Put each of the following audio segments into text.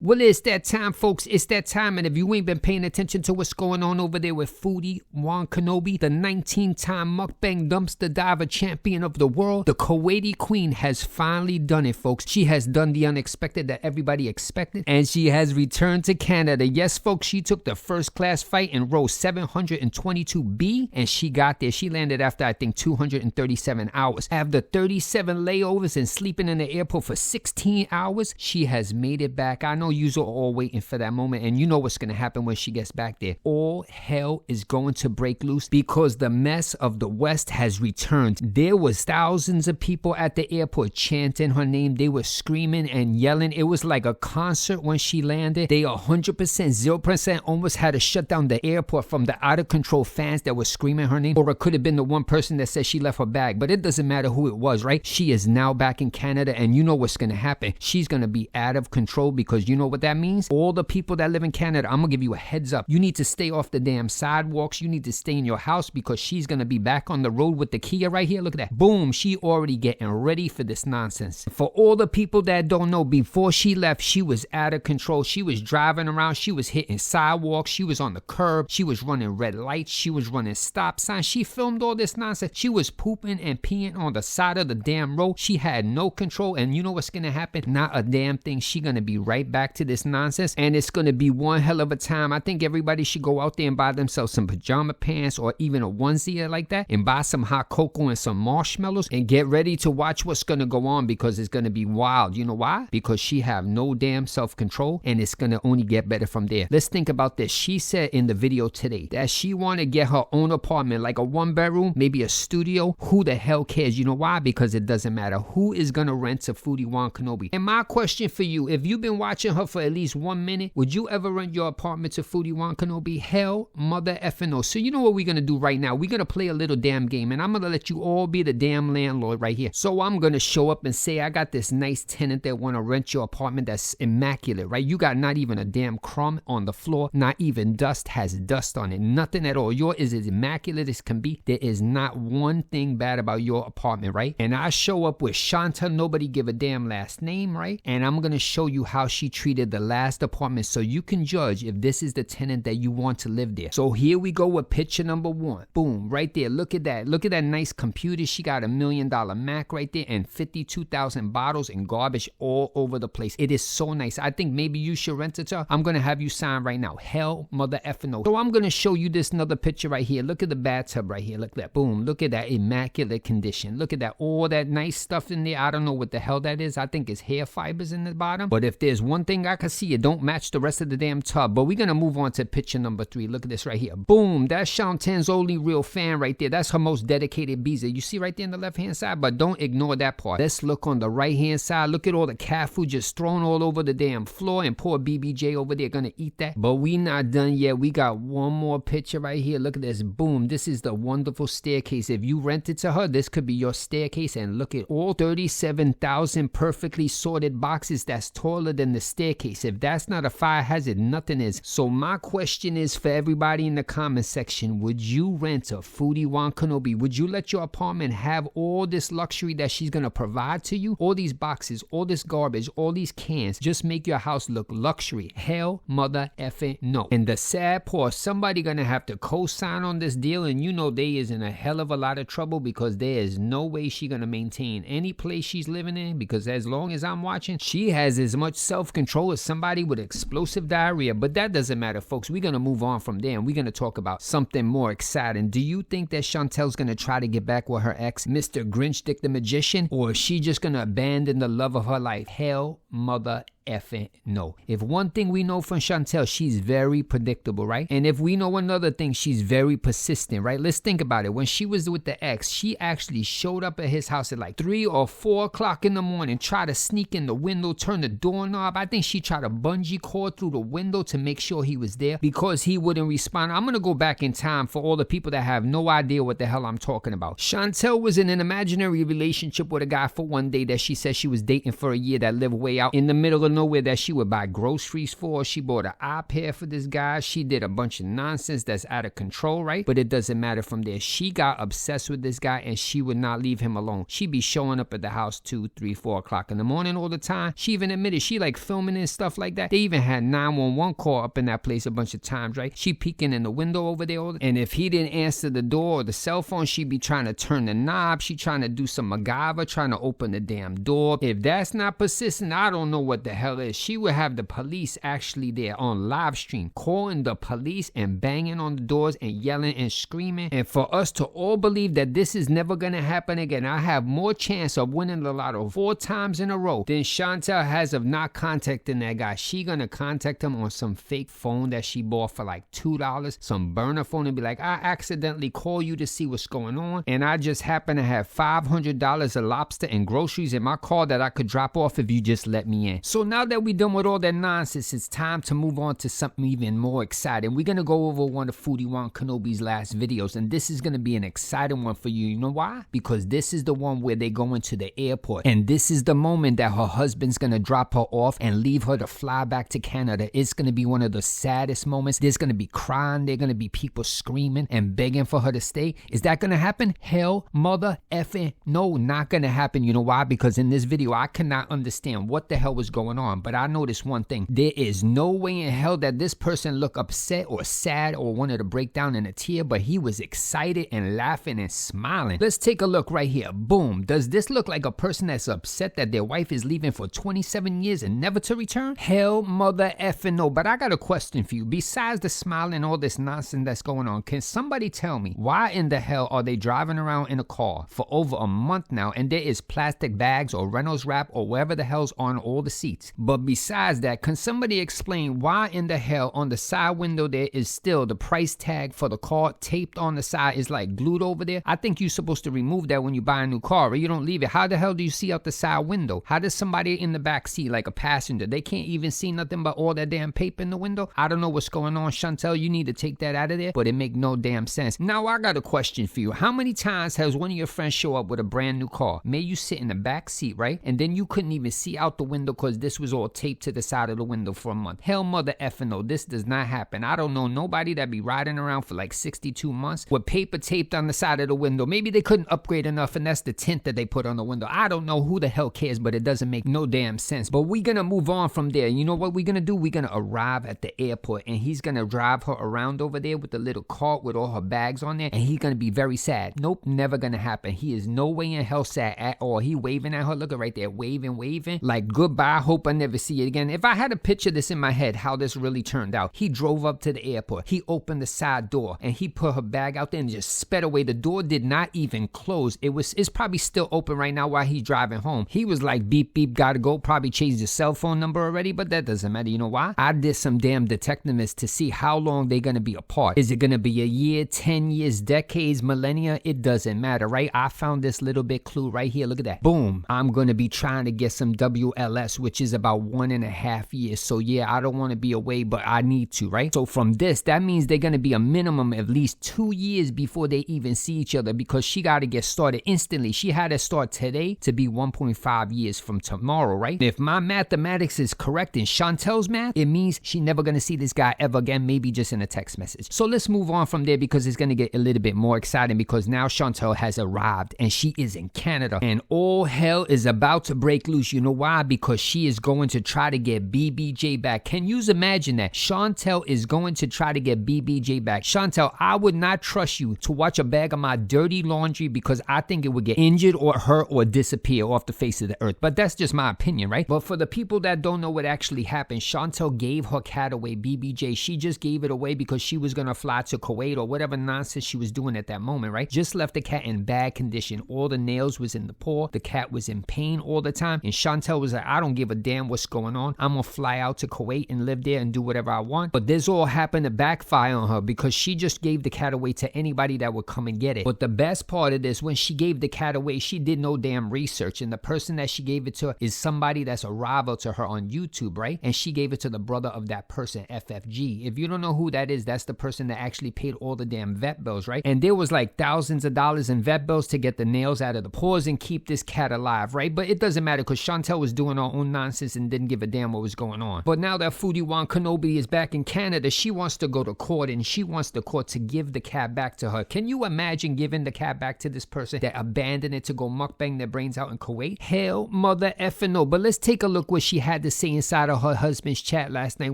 Well, it's that time, folks. It's that time. And if you ain't been paying attention to what's going on over there with Foodie Kenobi, the 19-time mukbang dumpster diver champion of the world, the Kuwaiti queen has finally done it, folks. She has done the unexpected that everybody expected, and she has returned to Canada. Yes, folks, she took the first class flight in row 722B, and she got there. She landed after, I think, 237 hours. After 37 layovers and sleeping in the airport for 16 hours, she has made it back. I know you're all waiting for that moment, and you know what's going to happen when she gets back there. All hell is going to break loose because the mess of the West has returned. There was thousands of people at the airport chanting her name. They were screaming and yelling. It was like a concert when she landed. They 100%, 0% almost had to shut down the airport from the out-of-control fans that were screaming her name. Or it could have been the one person that said she left her bag, but it doesn't matter who it was, right? She is now back in Canada, and you know what's going to happen. She's going to be out of control because you know what that means? All the people that live in Canada, I'm going to give you a heads up. You need to stay off the damn sidewalks. You need to stay in your house because she's going to be back on the road with the Kia right here. Look at that. Boom. She already getting ready for this nonsense. For all the people that don't know, before she left, she was out of control. She was driving around. She was hitting sidewalks. She was on the curb. She was running red lights. She was running stop signs. She filmed all this nonsense. She was pooping and peeing on the side of the damn road. She had no control. And you know what's going to happen? Not a damn thing. She going to be right back to this nonsense, and it's going to be one hell of a time. I think everybody should go out there and buy themselves some pajama pants or even a onesie like that, and buy some hot cocoa and some marshmallows and get ready to watch what's going to go on because it's going to be wild. You know why? Because she have no damn self-control, and it's going to only get better from there. Let's think about this. She said in the video today that she want to get her own apartment, like a one-bedroom, maybe a studio. Who the hell cares? You know why? Because it doesn't matter who is going to rent to Foodie Kenobi. And my question for you, if you've been watching her for at least 1 minute, would you ever rent your apartment to Foodie Kenobi? Hell, mother effing no. So you know what we're going to do right now? We're going to play a little damn game, and I'm going to let you all be the damn landlord right here. So I'm going to show up and say, I got this nice tenant that want to rent your apartment that's immaculate, right? You got not even a damn crumb on the floor, not even dust has dust on it, nothing at all. Yours is as immaculate as can be. There is not one thing bad about your apartment, right? And I show up with Shanta, nobody give a damn last name, right? And I'm going to show you how she treated the last apartment so you can judge if this is the tenant that you want to live there. So here we go with picture number 1. Boom, right there. Look at that. Look at that nice computer. She got $1 million Mac right there and 52,000 bottles and garbage all over the place. It is so nice. I think maybe you should rent it to her. I'm going to have you sign right now. Hell, mother effing no. So I'm going to show you this another picture right here. Look at the bathtub right here. Look at that. Boom. Look at that immaculate condition. Look at that. All that nice stuff in there. I don't know what the hell that is. I think it's hair fibers in the bottom. But if there's one thing I can see, it don't match the rest of the damn tub. But we're going to move on to picture number 3. Look at this right here. Boom. That's Shantan's only real fan right there. That's her most dedicated Biza. You see right there on the left-hand side? But don't ignore that part. Let's look on the right-hand side. Look at all the cat food just thrown all over the damn floor. And poor BBJ over there going to eat that. But we not done yet. We got one more picture right here. Look at this. Boom. This is the wonderful staircase. If you rent it to her, this could be your staircase. And look at all 37,000 perfectly sorted boxes that's taller than the staircase. If that's not a fire hazard, nothing is. So my question is for everybody in the comment section, would you rent a Foodie Kenobi? Would you let your apartment have all this luxury that she's going to provide to you? All these boxes, all this garbage, all these cans, just make your house look luxury. Hell, mother effing no. And the sad part, somebody going to have to co-sign on this deal, and you know they is in a hell of a lot of trouble because there is no way she going to maintain any place she's living in, because as long as I'm watching, she has as much self-control as somebody with explosive diarrhea. But that doesn't matter, folks. We're going to move on from there, and we're going to talk about something more exciting. Do you think that Chantel's going to try to get back with her ex, Mr. Grinch Dick the Magician, or is she just going to abandon the love of her life? Hell, mother effing no. If one thing we know from Chantel, she's very predictable, right? And if we know another thing, she's very persistent, right? Let's think about it. When she was with the ex, she actually showed up at his house at like 3 or 4 o'clock in the morning, tried to sneak in the window, turn the doorknob. I think she tried to bungee cord through the window to make sure he was there because he wouldn't respond. I'm going to go back in time for all the people that have no idea what the hell I'm talking about. Chantel was in an imaginary relationship with a guy for one day that she said she was dating for a year that lived way out in the middle of nowhere that she would buy groceries for. She bought an iPad for this guy. She did a bunch of nonsense that's out of control, right? But it doesn't matter from there. She got obsessed with this guy and she would not leave him alone. She'd be showing up at the house 2, 3, 4 o'clock in the morning all the time. She even admitted she like filming and stuff like that. They even had 911 call up in that place a bunch of times, right? She peeking in the window over there and if he didn't answer the door or the cell phone, she'd be trying to turn the knob. She trying to do some MacGyver, trying to open the damn door. If that's not persistent, I don't know what the hell is. She would have the police actually there on live stream, calling the police and banging on the doors and yelling and screaming. And for us to all believe that this is never gonna happen again, I have more chance of winning the lotto 4 times in a row than Chantel has of not contacting that guy. She gonna contact him on some fake phone that she bought for like $2, some burner phone, and be like, I accidentally call you to see what's going on, and I just happen to have $500 of lobster and groceries in my car that I could drop off if you just let me in. So now that we done with all that nonsense, it's time to move on to something even more exciting. We're gonna go over one of Foodie Kenobi's last videos, and this is gonna be an exciting one for you. You know why? Because this is the one where they go into the airport, and this is the moment that her husband's gonna drop her off and leave her to fly back to Canada. It's gonna be one of the saddest moments. There's gonna be crying. There's gonna be people screaming and begging for her to stay. Is that gonna happen? Hell, mother effing no, not gonna happen. You know why? Because in this video, I cannot understand what the hell was going on, but I noticed one thing. There is no way in hell that this person looked upset or sad or wanted to break down in a tear, but he was excited and laughing and smiling. Let's take a look right here. Boom. Does this look like a person that's upset that their wife is leaving for 27 years and never to return? Hell, mother effing no. But I got a question for you. Besides the smile and all this nonsense that's going on, can somebody tell me why in the hell are they driving around in a car for over a month now and there is plastic bags or Reynolds wrap or whatever the hell's on all the seats? But besides that, can somebody explain why in the hell on the side window there is still the price tag for the car taped on the side, is like glued over there? I think you're supposed to remove that when you buy a new car, or you don't leave it. How the hell do you see out the side window? How does somebody in the back seat, like a passenger, they can't even see nothing but all that damn paper in the window? I don't know what's going on, Chantel. You need to take that out of there, but it make no damn sense. Now I got a question for you. How many times has one of your friends show up with a brand new car, made you sit in the back seat, right? And then you couldn't even see out the window because this was all taped to the side of the window for a month. Hell, mother effing no, this does not happen. I don't know nobody that be riding around for like 62 months with paper taped on the side of the window. Maybe they couldn't upgrade enough and that's the tint that they put on the window. I don't know, who the hell cares, but it doesn't make no damn sense. But we're gonna move on from there. You know what we're gonna do? We're gonna arrive at the airport and he's gonna drive her around over there with the little cart with all her bags on there, and he's gonna be very sad. Nope, never gonna happen. He is no way in hell sad at all. He waving at her, look right there, waving like goodbye, hope I never see it again. If I had to picture this in my head, how this really turned out, he drove up to the airport, he opened the side door and he put her bag out there and just sped away. The door did not even close. It's probably still open right now while he's driving home. He was like, beep beep, gotta go. Probably changed his cell phone number already, but that doesn't matter. You know why? I did some damn detectiveness to see how long they're gonna be apart. Is it gonna be a year, 10 years, decades, millennia? It doesn't matter, right? I found this little bit clue right here. Look at that. Boom. I'm gonna be trying to get some WLS, which is about 1.5 years. So yeah, I don't want to be away, but I need to, right? So from this, that means they're gonna be a minimum at least 2 years before they even see each other, because she got to get started instantly. She had to start today to be 1.5 years from tomorrow, right? If my mathematics is correct in Chantel's math, it means she never gonna see this guy ever again, maybe just in a text message. So let's move on from there, because it's gonna get a little bit more exciting, because now Chantel has arrived and she is in Canada and all hell is about to break loose. You know why? Because she is going to try to get BBJ back. Can you imagine that? Chantel is going to try to get BBJ back. Chantel, I would not trust you to watch a bag of my dirty laundry, because I think it would get injured or hurt or disappear off the face of the earth. But that's just my opinion, right? But for the people that don't know what actually happened, Chantel gave her cat away, BBJ. She just gave it away because she was going to fly to Kuwait or whatever nonsense she was doing at that moment, right? Just left the cat in bad condition. All the nails was in the paw. The cat was in pain all the time. And Chantel was like, I don't give a damn what's going on. I'm going to fly out to Kuwait and live there and do whatever I want. But this all happened to backfire on her, because she just gave the cat away to anybody that would come and get it. But the best part of this, when she gave the cat away, she did no damn research. And the person that she gave it to is somebody that's a rival to her on YouTube, right? And she gave it to the brother of that person, FFG. If you don't know who that is, that's the person that actually paid all the damn vet bills, right? And there was like thousands of dollars in vet bills to get the nails out of the paws and keep this cat alive, right? But it doesn't matter, because Chantel was doing her own nonsense nonsense and didn't give a damn what was going on. But now that Foodie Kenobi is back in Canada, she wants to go to court, and she wants the court to give the cat back to her. Can you imagine giving the cat back to this person that abandoned it to go mukbang their brains out in Kuwait? Hell mother effing no. But let's take a look what she had to say inside of her husband's chat last night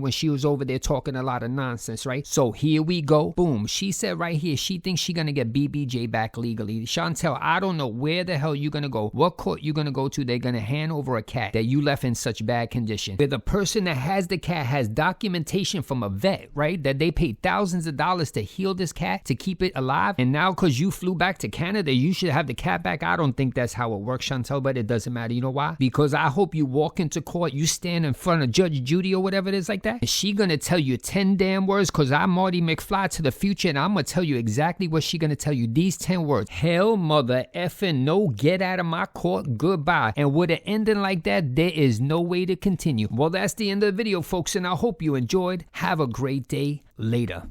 when she was over there talking a lot of nonsense, right? So here we go. Boom. She said right here she thinks she gonna get BBJ back legally. Chantel, I don't know where the hell you gonna go, what court you gonna go to. They're gonna hand over a cat that you left in such bad condition, where the person that has the cat has documentation from a vet, right, that they paid thousands of dollars to heal this cat, to keep it alive, and now because you flew back to Canada you should have the cat back. I don't think that's how it works, Chantel, but it doesn't matter. You know why? Because I hope you walk into court, you stand in front of Judge Judy or whatever it is like that, and she gonna tell you 10 damn words, because I'm Marty McFly to the future, and I'm gonna tell you exactly what she gonna tell you. These 10 words: hell mother effing no, get out of my court, goodbye. And with an ending like that, there is no way to continue. Well, that's the end of the video, folks, and I hope you enjoyed. Have a great day. Later.